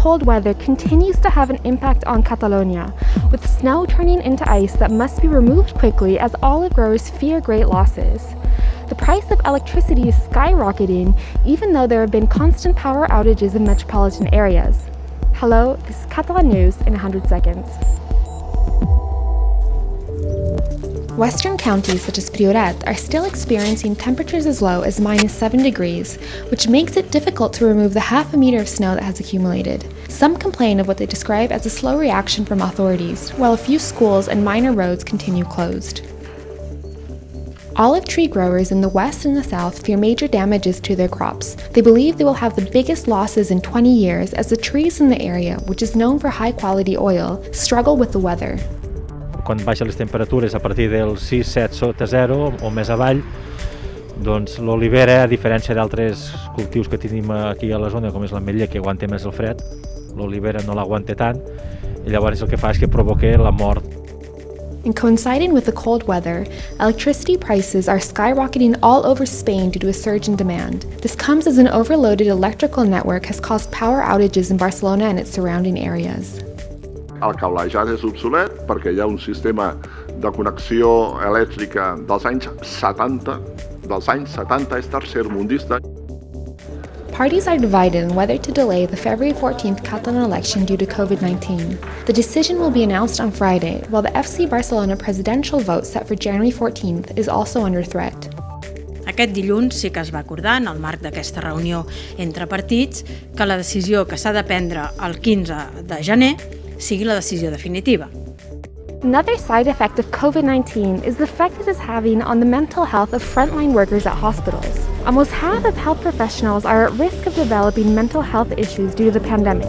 cold weather continues to have an impact on Catalonia, with snow turning into ice that must be removed quickly as olive growers fear great losses. The price of electricity is skyrocketing, even though there have been constant power outages in metropolitan areas. Hello, this is Catalan News in 100 seconds. Western counties such as Priorat are still experiencing temperatures as low as -7 degrees, which makes it difficult to remove the half a meter of snow that has accumulated. Some complain of what they describe as a slow reaction from authorities, while a few schools and minor roads continue closed. Olive tree growers in the west and the south fear major damages to their crops. They believe they will have the biggest losses in 20 years as the trees in the area, which is known for high-quality oil, struggle with the weather. Quan baixen les temperatures a partir dels 6-7 sota zero o més avall, doncs l'olivera, a diferència d'altres cultius que tenim aquí a la zona, com és l'ametller, que aguanta més el fred, l'olivera no l'aguanta tant, i llavors el que fa és que provoca la mort. And coinciding with the cold weather, electricity prices are skyrocketing all over Spain due to a surge in demand. This comes as an overloaded electrical network has caused power outages in Barcelona and its surrounding areas. El cablejat és obsolet perquè hi ha un sistema de connexió elèctrica dels anys 70. Dels anys 70 és tercermundista. Parties are divided on whether to delay the February 14th Catalan election due to COVID-19. The decision will be announced on Friday, while the FC Barcelona presidential vote set for January 14th is also under threat. Aquest dilluns sí que es va acordar, en el marc d'aquesta reunió entre partits, que la decisió que s'ha de prendre el 15 de gener sigui la decisió definitiva. Another side effect of COVID-19 is the effect it is having on the mental health of frontline workers at hospitals. Almost half of health professionals are at risk of developing mental health issues due to the pandemic.